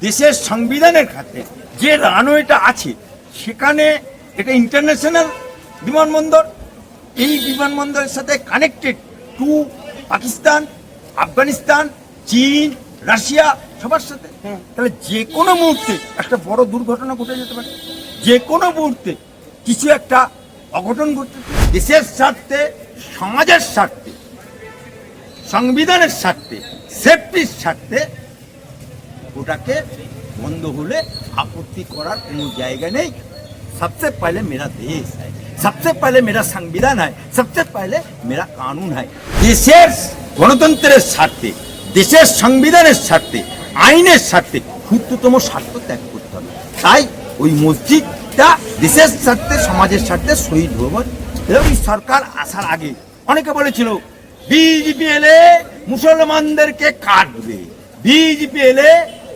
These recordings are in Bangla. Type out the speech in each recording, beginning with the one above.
দেশের সংবিধানের খাতে যে রানওয়েটা আছে সেখানে এটা ইন্টারন্যাশনাল বিমানবন্দর, এই বিমানবন্দরের সাথে কানেক্টেড টু পাকিস্তান, আফগানিস্তান, চীন, রাশিয়া, সবার সাথে। তাহলে যে কোনো মুহূর্তে একটা বড় দুর্ঘটনা ঘটে যেতে পারে, যে কোনো মুহূর্তে কিছু একটা অঘটন ঘটতে। দেশের স্বার্থে, সমাজের স্বার্থে, সংবিধানের স্বার্থে, সেফটির স্বার্থে ওটাকে বন্ধ হলে আপত্তি করার কোনো জায়গা নেই। सबसे पहले मेरा देश है, सबसे पहले मेरा संविधान है, सबसे पहले मेरा कानून है। देशेर गणतंत्रेर स्वार्थे, देशेर संविधानेर स्वार्थे, आईनेर स्वार्थे ক্ষুদ্রতম স্বার্থ ত্যাগ করতে হবে। তাই ওই মসজিদটা দেশের স্বার্থে, সমাজের স্বার্থে শহীদ হবো। এই সরকার আসার আগে অনেকে বলেছিল বিজেপি এলে মুসলমানদেরকে কাটবে, বিজেপি এলে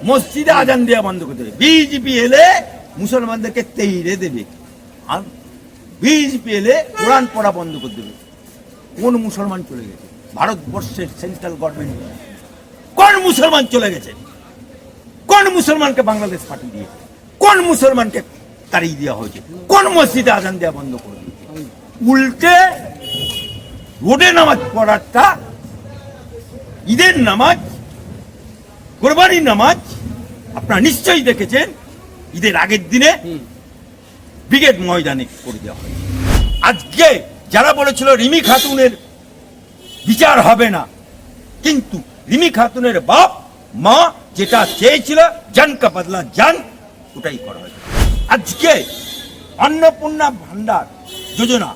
মসজিদে আজান দেওয়া বন্ধ করে দেবে, বিজেপি এলে মুসলমানদেরকে তেইরে দেবে, আর বিজেপি এলে কোরআন পড়া বন্ধ করে দেবে। কোন মুসলমান চলে গেছে? ভারতবর্ষের সেন্ট্রাল গভর্নমেন্ট কোন মুসলমান চলে গেছে? কোন মুসলমানকে বাংলাদেশ পাঠিয়ে দিয়েছে? কোন মুসলমানকে তাড়িয়ে দেওয়া হয়েছে? কোন মসজিদে আজান দেওয়া বন্ধ করে দিয়েছে? উল্টে রোডে নামাজ পড়াটা, ঈদের নামাজ, কোরবানির নামাজ আপনারা নিশ্চয়ই দেখেছেন, ঈদের আগের দিনে ব্রিগেড ময়দানে করে দেওয়া হয়। আজকে যারা বলেছিল রিমি খাতুনের বিচার হবে না, কিন্তু রিমি খাতুনের বাপ মা যেটা চেয়েছিল জান কা বদলা জান, ওটাই করা হয়েছে। আজকে অন্নপূর্ণা ভান্ডার যোজনা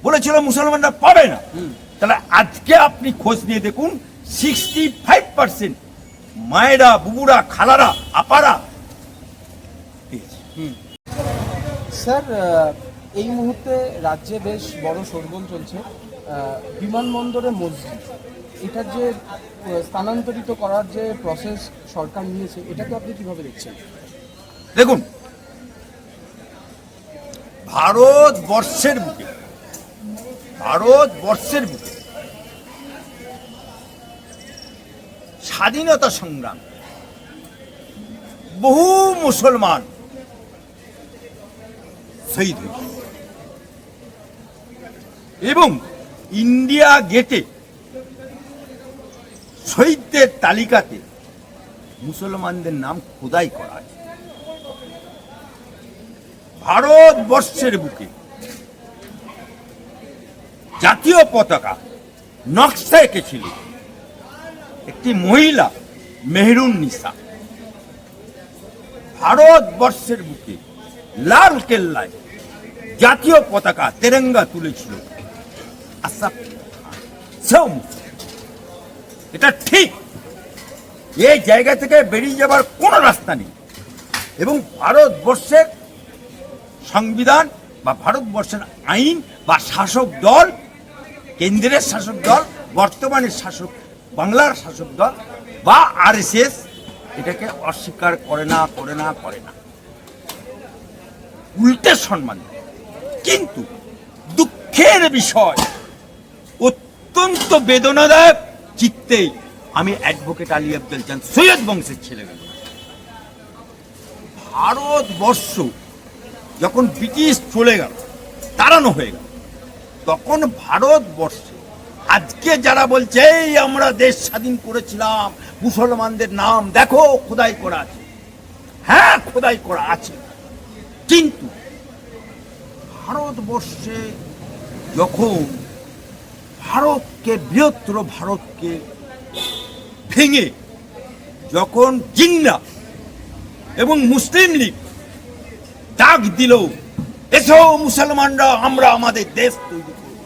বলেছিল মুসলমানরা পাবে না, তাহলে আজকে আপনি খোঁজ নিয়ে দেখুন 65% মায়েরা, বুবুরা, খালারা, আপারা। স্যার, এই মুহূর্তে রাজ্যে বেশ বড় শোরগোল চলছে বিমানবন্দরে মসজিদ, এটার যে স্থানান্তরিত করার যে প্রসেস সরকার নিয়েছে, এটাকে আপনি কিভাবে দেখছেন? দেখুন, ভারতবর্ষের বুকে স্বাধীনতা সংগ্রাম বহু মুসলমান শহীদ হয়েছে, এবং ইন্ডিয়া গেটে শহীদদের তালিকাতে মুসলমানদের নাম খোদাই করা আছে। ভারতবর্ষের বুকে জাতীয় পতাকা নকশা এঁকেছিল একটি মহিলা, মেহরুন নিসা। ভারতবর্ষের বুকে লাল কেল্লায় জাতীয় পতাকা, তেরঙ্গা তুলেছিল আশরাফ খান। এটা ঠিক, এই জায়গা থেকে বেরিয়ে যাবার কোনো রাস্তা নেই। এবং ভারতবর্ষের সংবিধান বা ভারতবর্ষের আইন বা শাসক দল, কেন্দ্রের শাসক দল, বর্তমানের শাসক বাংলার শাসক দল বা আরএসএস এটাকে অস্বীকার করে না, উল্টে সম্মান দেয়। কিন্তু দুঃখের বিষয়, অত্যন্ত বেদনাদায়ক চিত্তে আমি অ্যাডভোকেট আলী আব্দুল চাঁদ সৈয়দ বংশের ছেলে গেল। ভারতবর্ষ যখন ব্রিটিশ চলে গেল, তাড়ানো হয়ে গেল, তখন ভারতবর্ষে আজকে যারা বলছে এই আমরা দেশ স্বাধীন করেছিলাম, মুসলমানদের নাম দেখো খোদাই করা আছে, হ্যাঁ খোদাই করা আছে, কিন্তু ভারতবর্ষে যখন ভারতকে, বৃহত্তর ভারতকে ভেঙে যখন জিন্না এবং মুসলিম লীগ ডাক দিল, এসো মুসলমানরা আমরা আমাদের দেশ তৈরি করব,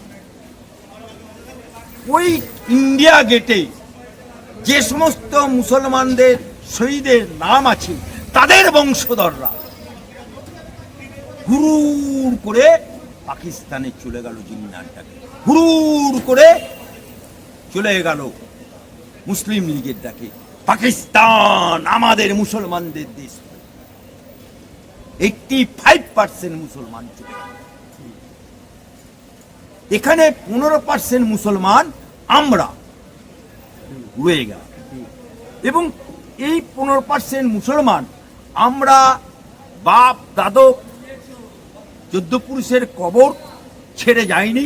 ওই ইন্ডিয়া গেটে যে সমস্ত মুসলমানদের শহীদের নাম আছে তাদের বংশধররা হুড়ুর করে পাকিস্তানে চলে গেল, জিন্নারটাকে হুড়ুর করে চলে গেল মুসলিম লীগের ডাকে। পাকিস্তান আমাদের মুসলমানদের দেশ, 85% মুসলমান চলে গেল। এখানে 15% মুসলমান আমরা রয়ে গেল। এবং এই 15% মুসলমান আমরা বাপ দাদক 14 পুরুষের কবর ছেড়ে যায়নি,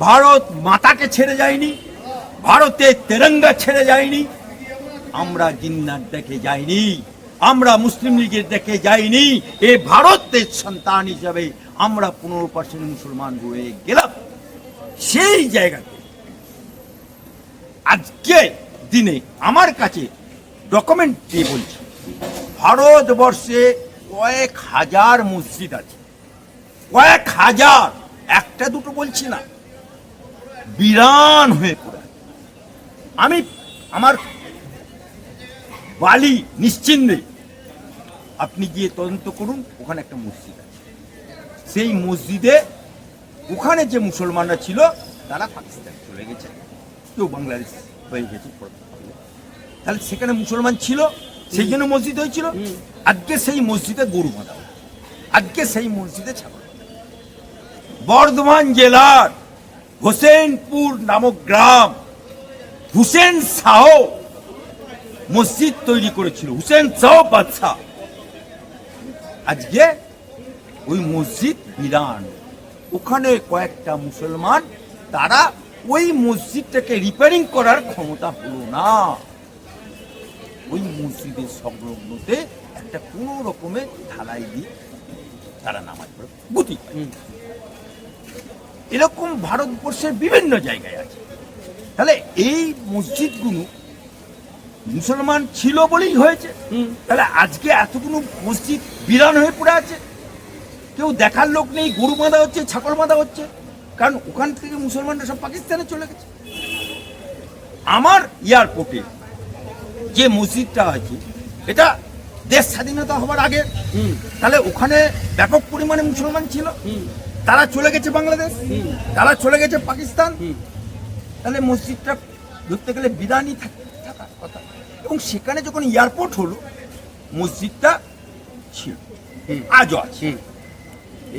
ভারত মাতাকে ছেড়ে যায়নি, ভারতের তেরঙ্গা ছেড়ে যায়নি, আমরা জিন্নাত দেখে যাইনি, আমরা মুসলিম লীগের দেখে যাইনি। এ ভারতের সন্তান হিসাবে আমরা 15% মুসলমান রয়ে গেলাম। সেই জায়গাতে আজকে দিনে আমার কাছে ডকুমেন্ট দিয়ে বলছি, ভারতবর্ষে কয়েক হাজার মসজিদ আছে, কয়েক হাজার, একটা দুটো বলছি না, বিরান হয়ে পড়ে। আমি আমার বালি নিশ্চিন্তে আপনি গিয়ে তদন্ত করুন, ওখানে একটা মসজিদ আছে। সেই মসজিদে ওখানে যে মুসলমানরা ছিল তারা পাকিস্তান চলে গেছে, কেউ বাংলাদেশ হয়ে গেছে। তাহলে সেখানে মুসলমান ছিল, সেই জন্য মসজিদ হয়েছিল। আজকে সেই মসজিদে গরু বাঁধা, আজকে সেই মসজিদে ছাগল। বর্ধমান জেলার হোসেনপুর নামক গ্রাম হুসেন শাহ মসজিদ তৈরি করেছিল, হুসেন শাহ বাদশাহ। আজকে ওই মসজিদ বিরান, ওখানে কয়েকটা মুসলমান, তারা ওই মসজিদটাকে রিপেয়ারিং করার ক্ষমতা হলো না। ওই মসজিদের সংলগ্নতে একটা কোনো রকমের ঢালাই দিয়ে তারা নামাজ পড়ে গুটি পায়। এরকম ভারতবর্ষের বিভিন্ন জায়গায় আছে। তাহলে এই মসজিদগুলো মুসলমান ছিল বলেই হয়েছে। তাহলে আজকে এতগুলো মসজিদ বিরান হয়ে পড়ে আছে, কেউ দেখার লোক নেই, গরু বাঁধা হচ্ছে, ছাগল বাঁধা হচ্ছে, কারণ ওখান থেকে মুসলমানরা সব পাকিস্তানে চলে গেছে। আমার এয়ারপোর্টে যে মসজিদটা আছে, এটা দেশ স্বাধীনতা হবার আগে, তাহলে ওখানে ব্যাপক পরিমাণে মুসলমান ছিল, তারা চলে গেছে বাংলাদেশ, তারা চলে গেছে পাকিস্তান। তাহলে মসজিদটা ধরতে গেলে বিরানই থাকার কথা। এবং সেখানে যখন এয়ারপোর্ট হলো, মসজিদটা ছিল, আজও আছে।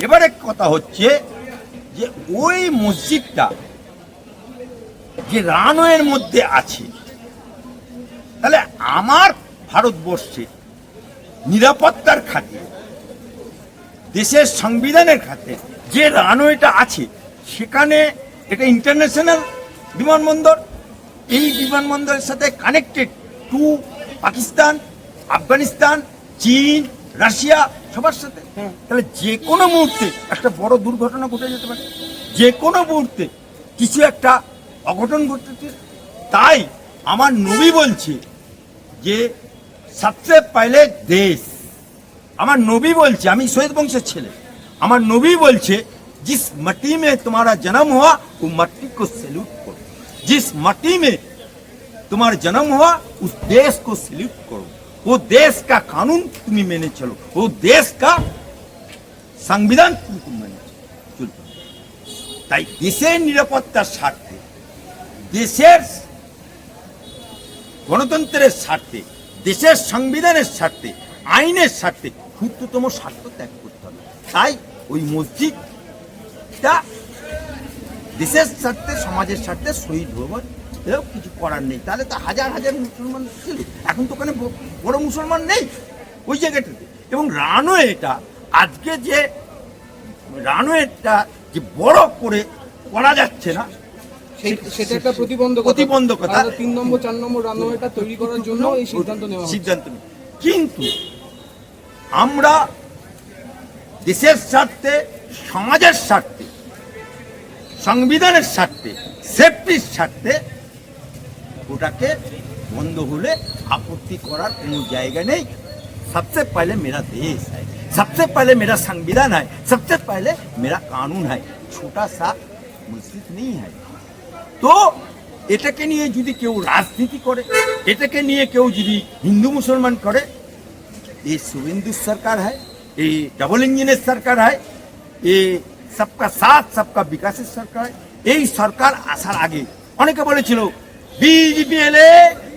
এবারে কথা হচ্ছে যে ওই মসজিদটা যে রানওয়ের মধ্যে আছে, তাহলে আমার ভারতবর্ষে নিরাপত্তার খাতে, দেশের সংবিধানের খাতে যে রানওয়েটা আছে, সেখানে এটা ইন্টারন্যাশনাল বিমানবন্দর, এই বিমানবন্দরের সাথে কানেক্টেড টু পাকিস্তান, আফগানিস্তান, চীন, রাশিয়া, সবার সাথে। তাহলে যে কোনো মুহূর্তে একটা বড় দুর্ঘটনা ঘটে যেতে পারে, যে কোনো মুহূর্তে কিছু একটা অঘটন ঘটতে। তাই আমার নবী বলছে যে সবচেয়ে পহলে দেশ, আমার নবী বলছে, আমি শহীদ বংশের ছেলে, আমার নবী বলছে जिस मट्टी में तुम्हारा जन्म हुआ वो मट्टी को सैल्यूट करो, जिस मट्टी में तुम्हारा जन्म हुआ उस देश को सैल्यूट करो, वो देश का कानून तुम्हें मेने चलो, वो देश का संविधान तुम मेने चलो। তাই দেশের নিরাপত্তার স্বার্থে, দেশের গণতন্ত্রের স্বার্থে, দেশের সংবিধানের স্বার্থে, আইনের স্বার্থে ক্ষুদ্রতম স্বার্থ ত্যাগ করতে হবে। তাই ওই মসজিদ দেশের স্বার্থে, সমাজের স্বার্থে শহীদ হবার কিছু করার নেই। তাহলে তো হাজার হাজার মুসলমান ছিল, এখন তো ওখানে বড় মুসলমান নেই ওই জায়গাটাতে। এবং রানওয়েটা আজকে যে রানওয়েটা যে বড় করে করা যাচ্ছে না, সেটা একটা প্রতিবন্ধকতা। 3 নম্বর 4 নম্বর রানওয়েটা তৈরি করার জন্য এই সিদ্ধান্ত নেওয়া। কিন্তু আমরা দেশের স্বার্থে, সমাজের স্বার্থে, সংবিধানের স্বার্থে, সেফটির স্বার্থে ওটাকে বন্ধ হলে আপত্তি করার কোনো জায়গা নেই। सबसे पहले मेरा देश है, सबसे पहले मेरा संविधान है, सबसे पहले मेरा कानून है, छोटा सा मस्जिद नहीं है। तो এটাকে নিয়ে যদি কেউ রাজনীতি করে, এটাকে নিয়ে কেউ যদি হিন্দু মুসলমান করে, ये शुभेंदु सरकार है, ये डबल इंजिনের सरकार है, ये सबका साथ सबका विकासेর सरकार है। এই সরকার আসার আগে অনেকে বলেছিল বিজেপি এলে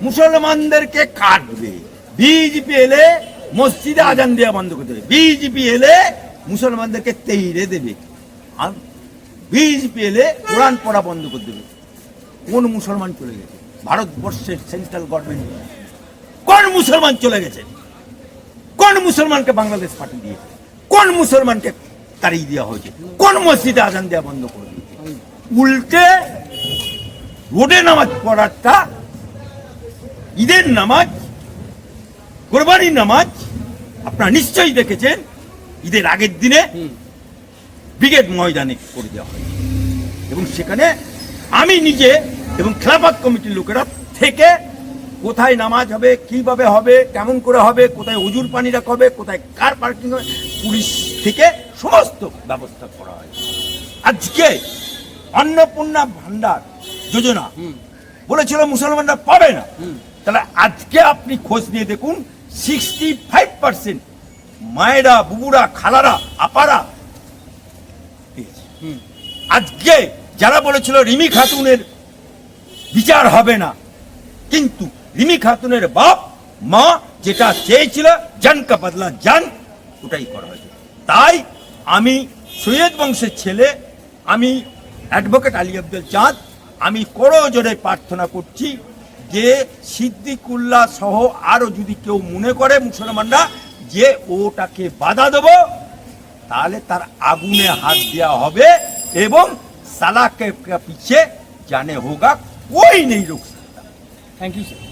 মুসলমানদেরকে কাটবে, বিজেপি এলে মসজিদে আজান দেওয়া বন্ধ করে দেবে, বিজেপি এলে মুসলমানদেরকে তেইরে দেবে, আর বিজেপি এলে কোরআন পড়া বন্ধ করে দেবে। কোন মুসলমান চলে গেছে? ভারতবর্ষের সেন্ট্রাল গভর্নমেন্ট কোন কোন মুসলমান চলে গেছে? কোন মুসলমানকে বাংলাদেশ পাঠিয়ে দিয়েছে? কোন মুসলমানকে তাড়িয়ে দেওয়া হয়েছে? কোন মসজিদে আজান দেওয়া বন্ধ করে দিয়েছে? উল্টে রোডে নামাজ পড়াটা, ঈদের নামাজ, কোরবানির নামাজ আপনারা নিশ্চয়ই দেখেছেন, ঈদের আগের দিনে ব্রিগেড ময়দানে করে দেওয়া হয় এবং সেখানে আমি নিজে এবং খেলাফত কমিটির লোকেরা থেকে কোথায় নামাজ হবে, কিভাবে হবে, কেমন করে হবে, কোথায় উজুর পানি রাখা হবে, কোথায় কার পার্কিং হবে, পুলিশ থেকে সমস্ত ব্যবস্থা করা হয়। আজকে অন্নপূর্ণা ভান্ডার যোজনা বলেছিল মুসলমানরা পাবে না, তাহলে আজকে আপনি খোঁজ নিয়ে দেখুন 65% মায়েরা, বুবুরা, খালারা, আপারা পেয়েছে। আজকে যারা বলেছিল রিমি খাতুনের বিচার হবে না, কিন্তু রিমি খাতুনের বাপ মা যেটা চেয়েছিল জান কা বদলা জান, ওটাই করা হয়েছে। তাই আমি সৈয়দ বংশের ছেলে, আমি অ্যাডভোকেট আলী আব্দুল চাঁদ, আমি করজোড়ে প্রার্থনা করছি যে সিদ্দিকুল্লাহ সহ আরো যদি কেউ মনে করে মুসলমানরা যে ওটাকে বাধা দেব, তাহলে তার আগুনে হাত দেওয়া হবে এবং সালাকে পিছে জানে হোগা कोई नहीं रोक सकता। Thank you sir.